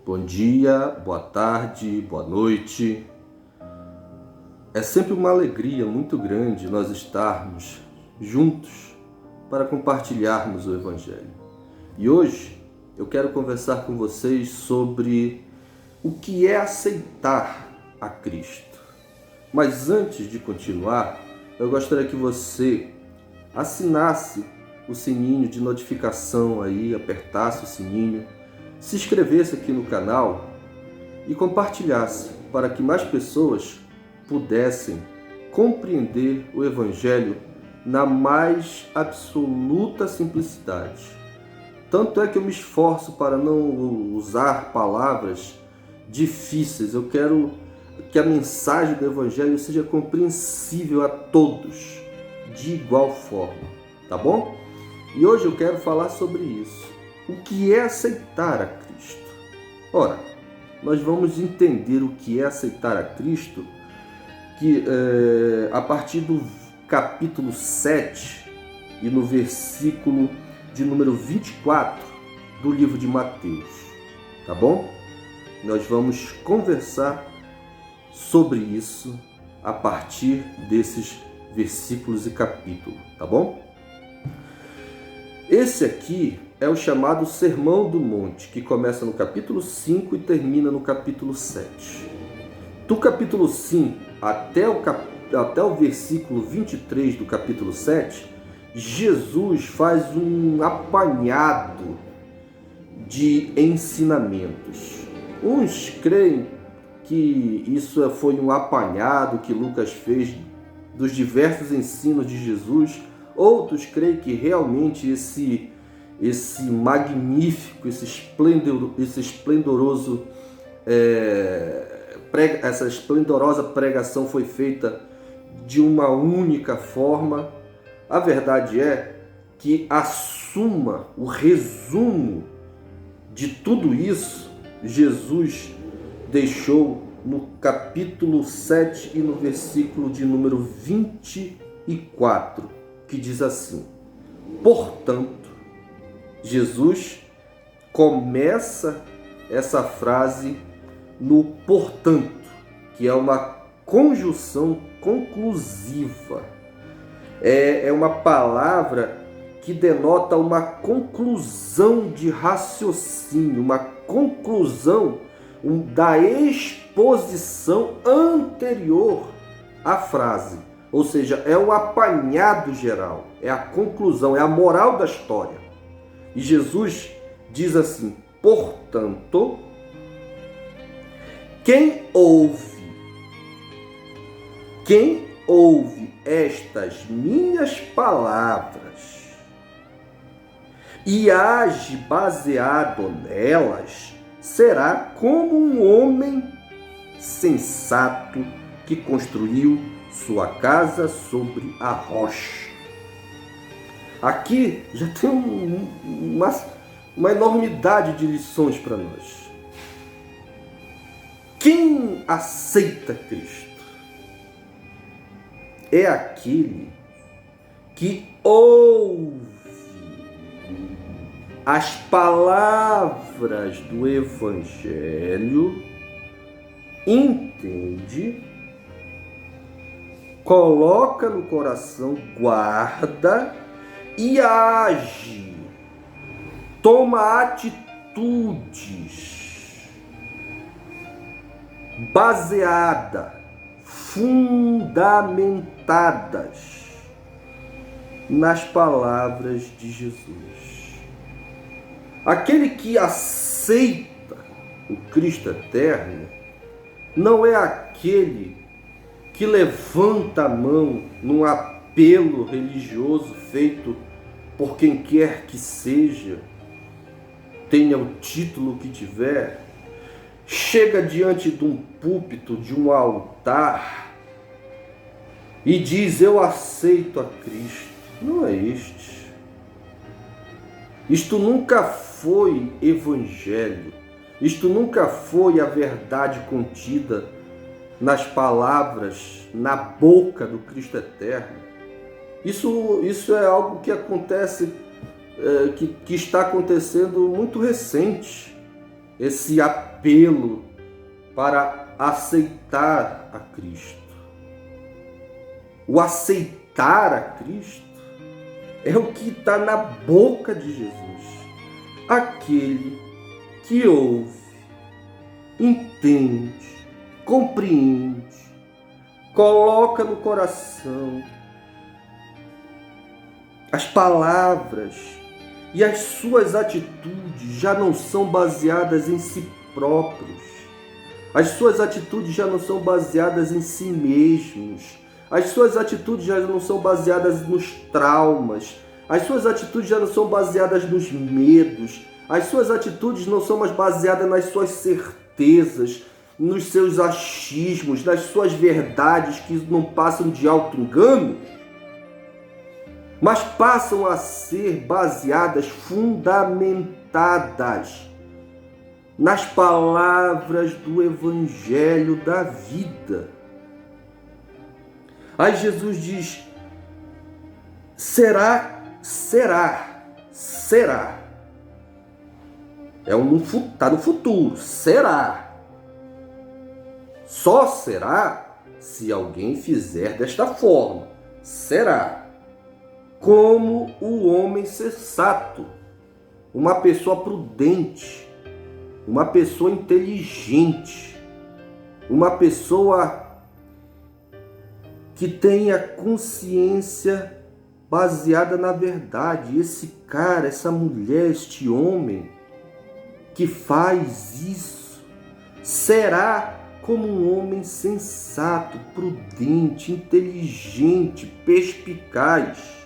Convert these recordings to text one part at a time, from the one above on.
Bom dia, boa tarde, boa noite. É sempre uma alegria muito grande nós estarmos juntos para compartilharmos o Evangelho. E hoje eu quero conversar com vocês sobre o que é aceitar a Cristo. Mas antes de continuar, eu gostaria que você assinasse o sininho de notificação aí, apertasse o sininho, se inscrevesse aqui no canal e compartilhasse para que mais pessoas pudessem compreender o Evangelho na mais absoluta simplicidade. Tanto é que eu me esforço para não usar palavras difíceis. Eu quero que a mensagem do Evangelho seja compreensível a todos de igual forma, tá bom? E hoje eu quero falar sobre isso. O que é aceitar a Cristo? Ora, nós vamos entender o que é aceitar a Cristo a partir do capítulo 7 e no versículo de número 24 do livro de Mateus, tá bom? Nós vamos conversar sobre isso a partir desses versículos e capítulo, tá bom? Esse aqui é o chamado Sermão do Monte, que começa no capítulo 5 e termina no capítulo 7. Do capítulo 5 até o versículo 23 do capítulo 7, Jesus faz um apanhado de ensinamentos. Uns creem que isso foi um apanhado que Lucas fez dos diversos ensinos de Jesus. Outros creem que realmente esse magnífico, essa esplendorosa pregação foi feita de uma única forma. A verdade é que a suma, o resumo de tudo isso, Jesus deixou no capítulo 7 e no versículo de número 24, que diz assim: portanto, Jesus começa essa frase no portanto, que é uma conjunção conclusiva. É uma palavra que denota uma conclusão de raciocínio, uma conclusão da exposição anterior à frase. Ou seja, é um apanhado geral, é a conclusão, é a moral da história. E Jesus diz assim: portanto, quem ouve estas minhas palavras e age baseado nelas, será como um homem sensato que construiu sua casa sobre a rocha. Aqui já tem uma enormidade de lições para nós. Quem aceita Cristo é aquele que ouve as palavras do Evangelho, entende, coloca no coração, guarda e age, toma atitudes baseadas, fundamentadas nas palavras de Jesus. Aquele que aceita o Cristo eterno não é aquele que levanta a mão num apelo religioso feito por quem quer que seja, tenha o título que tiver, chega diante de um púlpito, de um altar e diz: eu aceito a Cristo. Não é este. Isto nunca foi evangelho. Isto nunca foi a verdade contida nas palavras, na boca do Cristo eterno. Isso é algo que acontece, que está acontecendo muito recente. esse apelo para aceitar a Cristo. O aceitar a Cristo é o que está na boca de Jesus. Aquele que ouve, entende, compreende, coloca no coração as palavras e as suas atitudes já não são baseadas em si próprios. As suas atitudes já não são baseadas em si mesmos. As suas atitudes já não são baseadas nos traumas. As suas atitudes já não são baseadas nos medos. As suas atitudes não são mais baseadas nas suas certezas, nos seus achismos, nas suas verdades que não passam de auto-engano, mas passam a ser baseadas, fundamentadas nas palavras do Evangelho da vida. Aí Jesus diz: será. Está no futuro, será. Só será se alguém fizer desta forma. Será. Como o homem sensato, uma pessoa prudente, uma pessoa inteligente, uma pessoa que tenha consciência baseada na verdade. Esse cara, essa mulher, este homem que faz isso, será como um homem sensato, prudente, inteligente, perspicaz,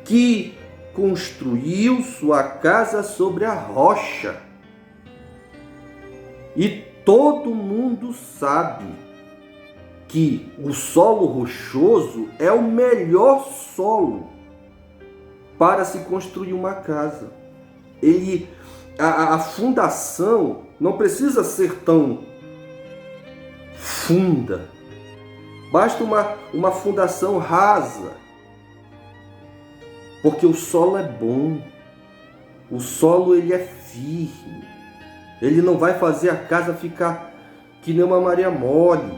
que construiu sua casa sobre a rocha. E todo mundo sabe que o solo rochoso é o melhor solo para se construir uma casa. A fundação não precisa ser tão funda. Basta uma fundação rasa. Porque o solo é bom, o solo ele é firme, ele não vai fazer a casa ficar que nem uma Maria mole.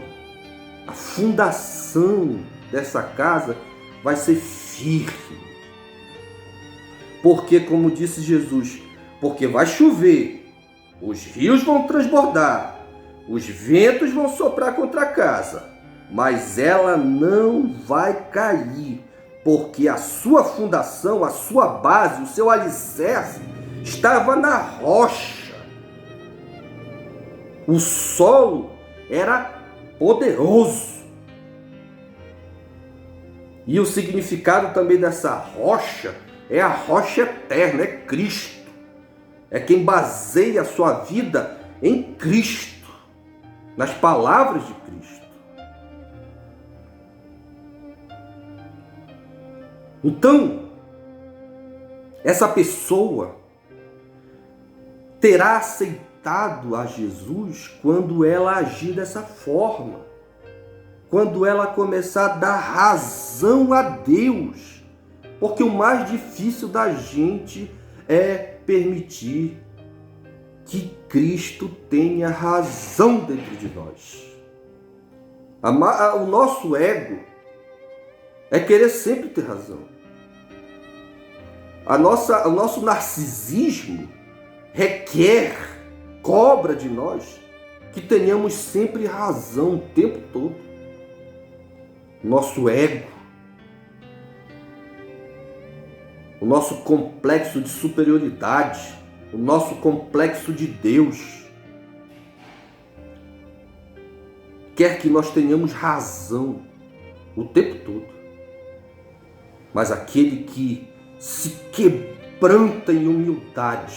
A fundação dessa casa vai ser firme. Porque, como disse Jesus, porque vai chover, os rios vão transbordar, os ventos vão soprar contra a casa, mas ela não vai cair. Porque a sua fundação, a sua base, o seu alicerce estava na rocha. O solo era poderoso. E o significado também dessa rocha é a rocha eterna, é Cristo. É quem baseia a sua vida em Cristo, nas palavras de Cristo. Então, essa pessoa terá aceitado a Jesus quando ela agir dessa forma, quando ela começar a dar razão a Deus, porque o mais difícil da gente é permitir que Cristo tenha razão dentro de nós. O nosso ego é querer sempre ter razão. O nosso narcisismo cobra de nós que tenhamos sempre razão o tempo todo. Nosso ego, o nosso complexo de superioridade, o nosso complexo de Deus, quer que nós tenhamos razão o tempo todo. Mas aquele que se quebranta em humildade,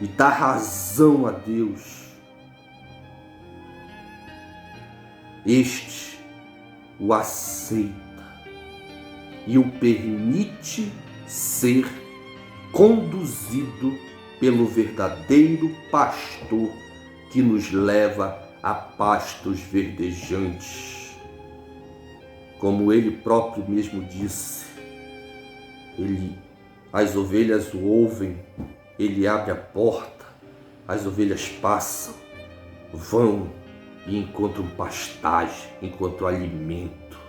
e dá razão a Deus, este o aceita e o permite ser conduzido pelo verdadeiro pastor que nos leva a pastos verdejantes. Como ele próprio mesmo disse, As ovelhas o ouvem, ele abre a porta, as ovelhas passam, vão e encontram pastagem, encontram alimento.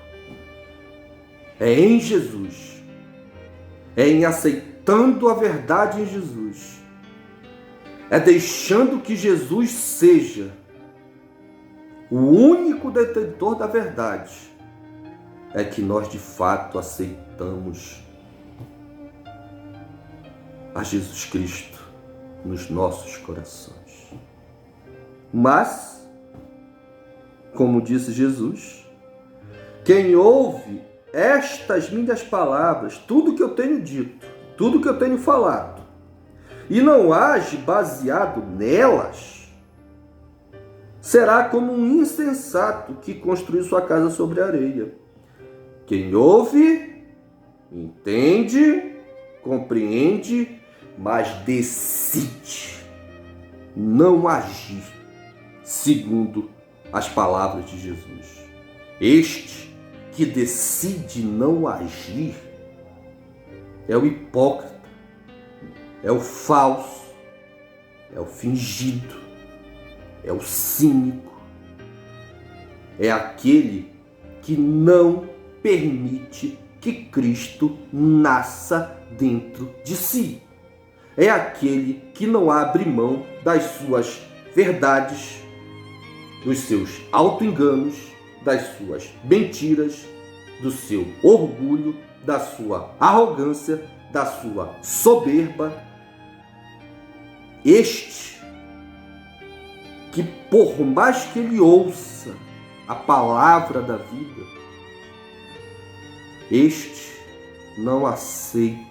É em Jesus, é em aceitando a verdade em Jesus, é deixando que Jesus seja o único detentor da verdade, é que nós de fato aceitamos a Jesus Cristo nos nossos corações. Mas, como disse Jesus, quem ouve estas minhas palavras, tudo que eu tenho dito, tudo que eu tenho falado, e não age baseado nelas, será como um insensato que construiu sua casa sobre a areia. Quem ouve, entende, compreende, mas decide não agir segundo as palavras de Jesus. Este que decide não agir é o hipócrita, é o falso, é o fingido, é o cínico, é aquele que não permite que Cristo nasça dentro de si. É aquele que não abre mão das suas verdades, dos seus auto-enganos, das suas mentiras, do seu orgulho, da sua arrogância, da sua soberba. Este que, por mais que ele ouça a palavra da vida, este não aceita.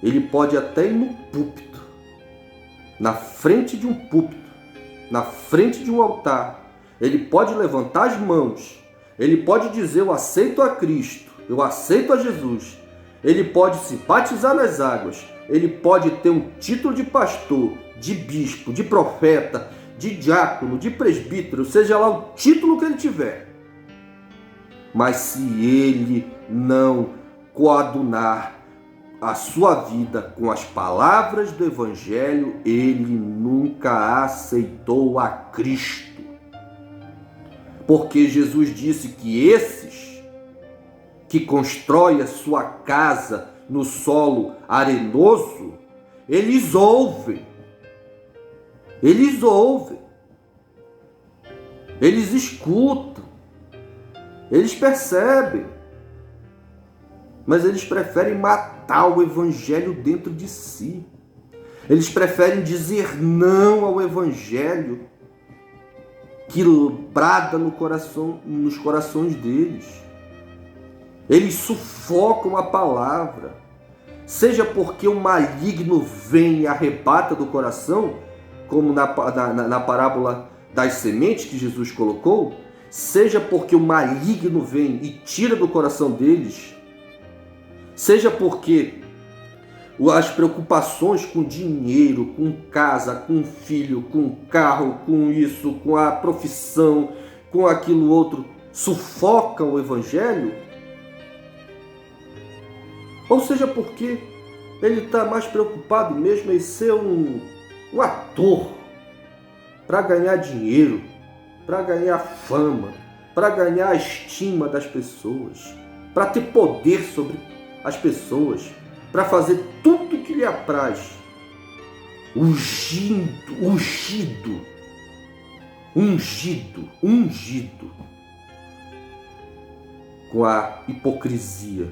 Ele pode até ir no púlpito, na frente de um púlpito, na frente de um altar. Ele pode levantar as mãos. Ele pode dizer: eu aceito a Cristo, eu aceito a Jesus. Ele pode se batizar nas águas. Ele pode ter um título de pastor, de bispo, de profeta, de diácono, de presbítero, seja lá o título que ele tiver. Mas se ele não coadunar a sua vida com as palavras do Evangelho, ele nunca aceitou a Cristo. Porque Jesus disse que esses que constroem a sua casa no solo arenoso, eles ouvem, eles escutam, eles percebem, mas eles preferem matar o Evangelho dentro de si. Eles preferem dizer não ao Evangelho que brada no coração, nos corações deles. Eles sufocam a palavra, seja porque o maligno vem e arrebata do coração, como na parábola das sementes que Jesus colocou, seja porque o maligno vem e tira do coração deles, seja porque as preocupações com dinheiro, com casa, com filho, com carro, com isso, com a profissão, com aquilo outro, sufocam o Evangelho, ou seja porque ele está mais preocupado mesmo em ser um ator para ganhar dinheiro, para ganhar fama, para ganhar a estima das pessoas, para ter poder sobre as pessoas, para fazer tudo o que lhe apraz, ungido com a hipocrisia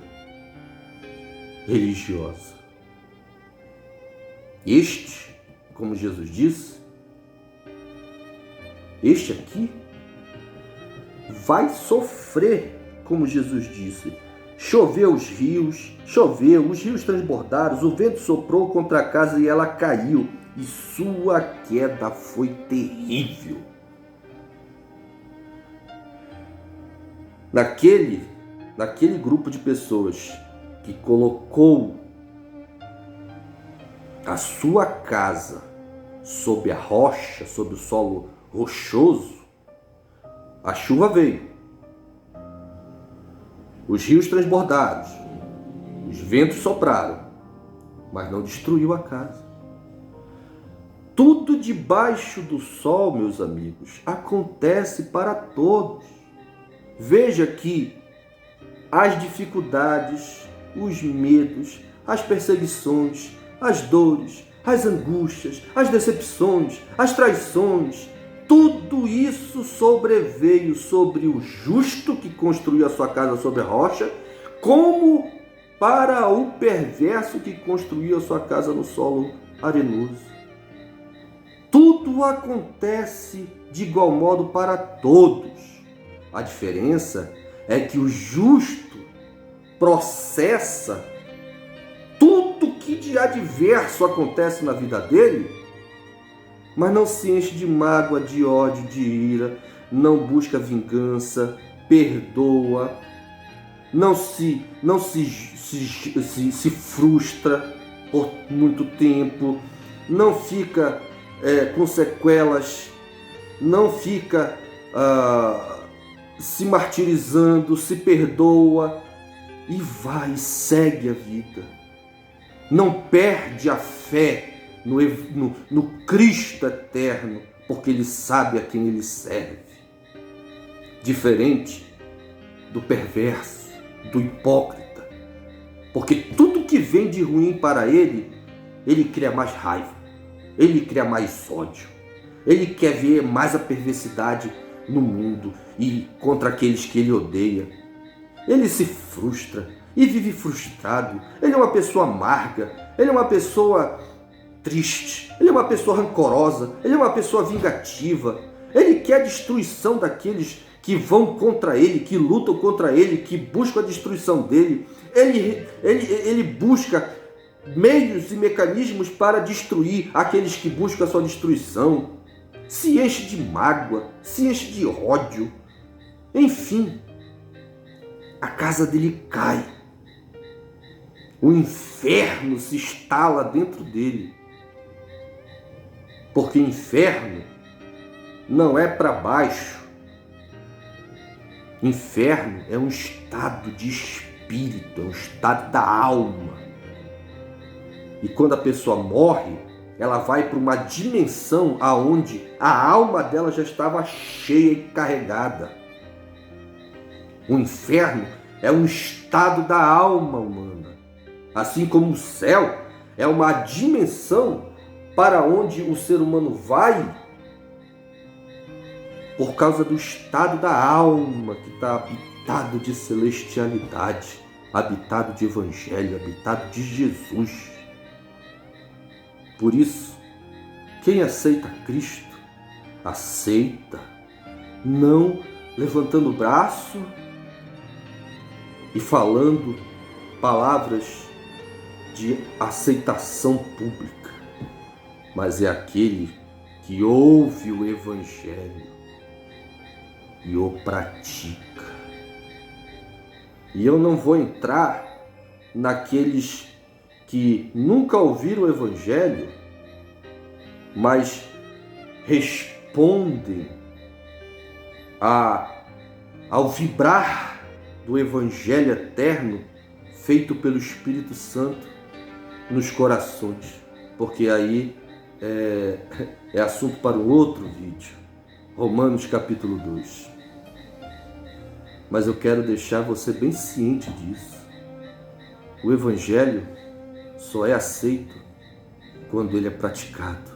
religiosa. Este, como Jesus disse, este aqui vai sofrer, como Jesus disse. Choveu, os rios transbordaram, o vento soprou contra a casa e ela caiu, e sua queda foi terrível. Naquele grupo de pessoas que colocou a sua casa sob a rocha, sob o solo rochoso, a chuva veio. Os rios transbordaram, Os ventos sopraram, mas não destruiu a casa. Tudo debaixo do sol, meus amigos, acontece para todos. Veja que as dificuldades, os medos, as perseguições, as dores, as angústias, as decepções, as traições, tudo isso sobreveio sobre o justo que construiu a sua casa sobre a rocha, como para o perverso que construiu a sua casa no solo arenoso. Tudo acontece de igual modo para todos. A diferença é que o justo processa tudo que de adverso acontece na vida dele, mas não se enche de mágoa, de ódio, de ira, não busca vingança, perdoa, não se frustra por muito tempo, não fica com sequelas, não fica se martirizando, se perdoa e vai, segue a vida. Não perde a fé no Cristo eterno, porque ele sabe a quem ele serve. Diferente do perverso, do hipócrita, porque tudo que vem de ruim para ele, ele cria mais raiva, ele cria mais ódio, ele quer ver mais a perversidade no mundo e contra aqueles que ele odeia. Ele se frustra e vive frustrado. Ele é uma pessoa amarga, ele é uma pessoa triste, ele é uma pessoa rancorosa, ele é uma pessoa vingativa. Ele quer a destruição daqueles que vão contra ele, que lutam contra ele, que buscam a destruição dele. Ele busca meios e mecanismos para destruir aqueles que buscam a sua destruição. Se enche de mágoa, se enche de ódio. Enfim, a casa dele cai. O inferno se instala dentro dele. Porque inferno não é para baixo. Inferno é um estado de espírito, é um estado da alma. E quando a pessoa morre, ela vai para uma dimensão aonde a alma dela já estava cheia e carregada. O inferno é um estado da alma humana. Assim como o céu é uma dimensão para onde o ser humano vai por causa do estado da alma que está habitado de celestialidade, habitado de evangelho, habitado de Jesus. Por isso, quem aceita Cristo, aceita, não levantando o braço e falando palavras de aceitação pública, mas é aquele que ouve o Evangelho e o pratica. E eu não vou entrar naqueles que nunca ouviram o Evangelho, mas respondem ao vibrar do Evangelho eterno feito pelo Espírito Santo nos corações, porque aí é assunto para um outro vídeo, Romanos capítulo 2. Mas eu quero deixar você bem ciente disso. O Evangelho só é aceito quando ele é praticado.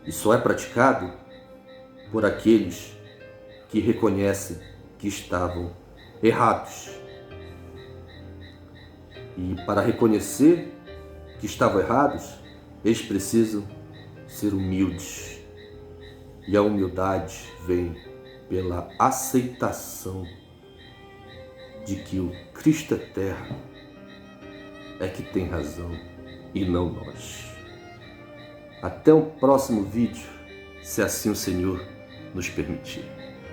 E só é praticado por aqueles que reconhecem que estavam errados. E para reconhecer que estavam errados, eles precisam ser humildes. E a humildade vem pela aceitação de que o Cristo eterno é que tem razão e não nós. Até o próximo vídeo, se assim o Senhor nos permitir.